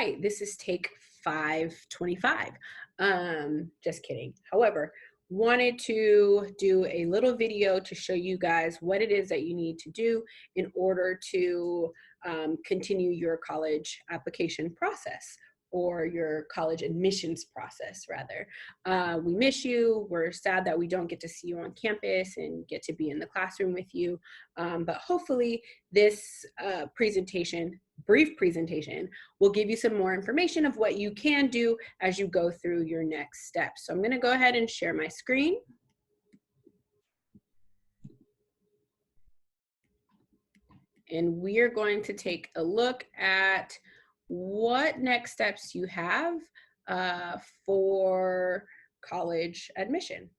right, this is take 525. Just kidding. However, wanted to do a little video to show you guys what it is that you need to do in order to continue your college application process or your college admissions process, rather. We miss you. We're sad that we don't get to see you on campus and get to be in the classroom with you. But hopefully this brief presentation, will give you some more information of what you can do as you go through your next steps. So I'm gonna go ahead and share my screen. And we are going to take a look at what next steps you have for college admission.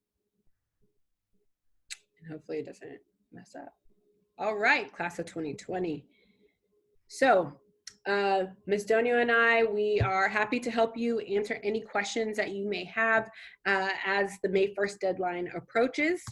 And hopefully it doesn't mess up. All right, class of 2020. So Ms. Donio and I, we are happy to help you answer any questions that you may have as the May 1st deadline approaches.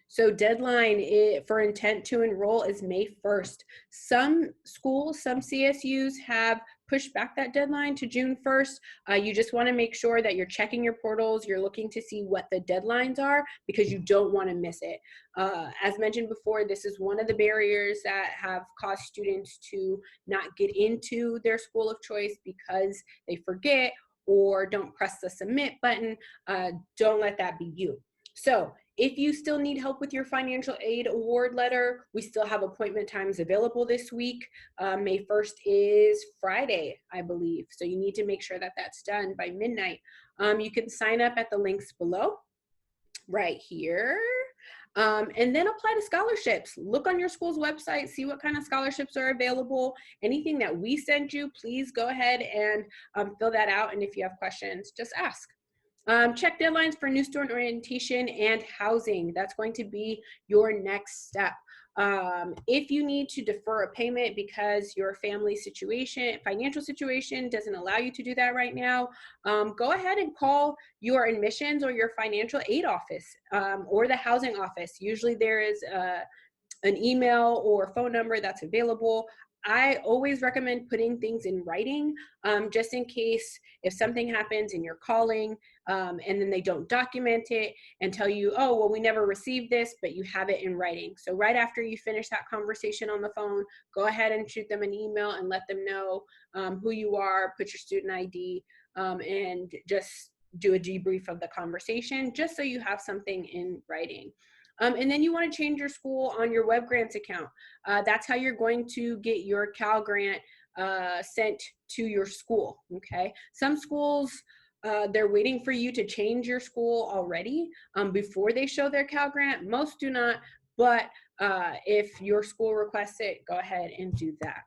So deadline for intent to enroll is May 1st. Some schools, some CSUs have pushed back that deadline to June 1st. You just want to make sure that you're checking your portals, you're looking to see what the deadlines are because you don't want to miss it. As mentioned before, this is one of the barriers that have caused students to not get into their school of choice because they forget or don't press the submit button. Don't let that be you. So if you still need help with your financial aid award letter, we still have appointment times available this week. May 1st is Friday, I believe. So you need to make sure that that's done by midnight. You can sign up at the links below, right here. And then apply to scholarships. Look on your school's website, see what kind of scholarships are available. Anything that we send you, please go ahead and fill that out. And if you have questions, just ask. Check deadlines for new student orientation and housing. That's going to be your next step. If you need to defer a payment because your family situation, financial situation doesn't allow you to do that right now, go ahead and call your admissions or your financial aid office or the housing office. Usually there is an email or phone number that's available. I always recommend putting things in writing just in case if something happens and you're calling and then they don't document it and tell you, oh, well, we never received this, but you have it in writing. So right after you finish that conversation on the phone, go ahead and shoot them an email and let them know who you are, put your student ID, and just do a debrief of the conversation just so you have something in writing. And then you want to change your school on your web grants account. That's how you're going to get your Cal Grant sent to your school, okay? Some schools, they're waiting for you to change your school already before they show their Cal Grant. Most do not, but if your school requests it, go ahead and do that.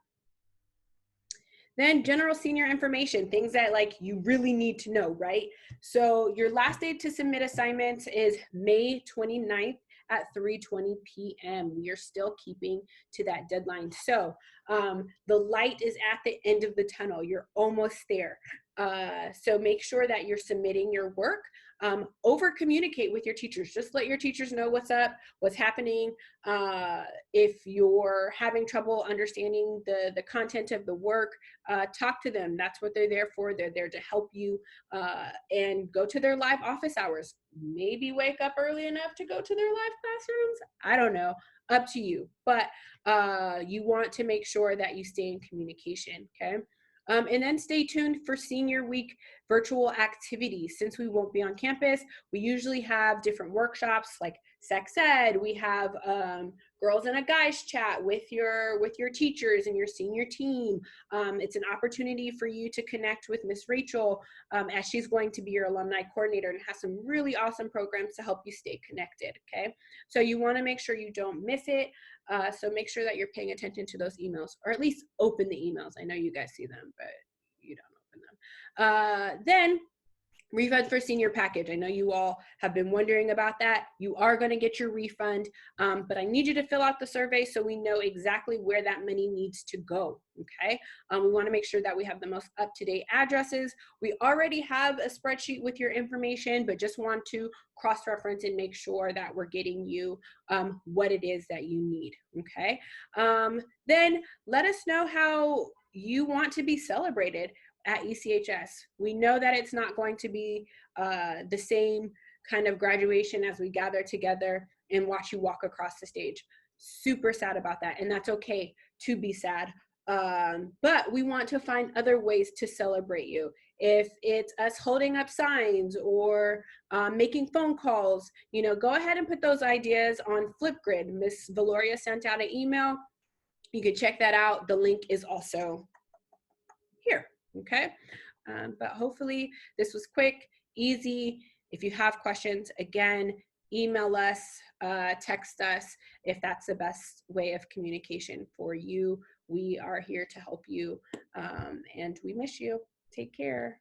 Then general senior information, things that like you really need to know, right? So your last day to submit assignments is May 29th at 3:20 p.m. We are still keeping to that deadline. So the light is at the end of the tunnel. You're almost there. So make sure that you're submitting your work. Over communicate with your teachers. Just let your teachers know what's up, what's happening. If you're having trouble understanding the content of the work, talk to them. That's what they're there for. They're there to help you and go to their live office hours. Maybe wake up early enough to go to their live classrooms. I don't know, up to you. But you want to make sure that you stay in communication, okay? And then stay tuned for senior week virtual activities. Since we won't be on campus, we usually have different workshops like sex ed. We have girls and a guys chat with your teachers and your senior team. It's an opportunity for you to connect with Miss Rachel as she's going to be your alumni coordinator and has some really awesome programs to help you stay connected, okay? So you wanna make sure you don't miss it. So make sure that you're paying attention to those emails, or at least open the emails. I know you guys see them, but you don't open them. Then refund for senior package. I know you all have been wondering about that. You are going to get your refund, but I need you to fill out the survey so we know exactly where that money needs to go, okay? We want to make sure that we have the most up-to-date addresses. We already have a spreadsheet with your information, but just want to cross-reference and make sure that we're getting you what it is that you need, okay? Then let us know how you want to be celebrated at ECHS. We know that it's not going to be the same kind of graduation as we gather together and watch you walk across the stage. Super sad about that, and that's okay to be sad. But we want to find other ways to celebrate you. If it's us holding up signs or making phone calls, you know, go ahead and put those ideas on Flipgrid. Miss Valoria sent out an email. You can check that out. The link is also here, okay? But hopefully this was quick, easy. If you have questions, again, email us, text us, if that's the best way of communication for you. We are here to help you, and we miss you. Take care.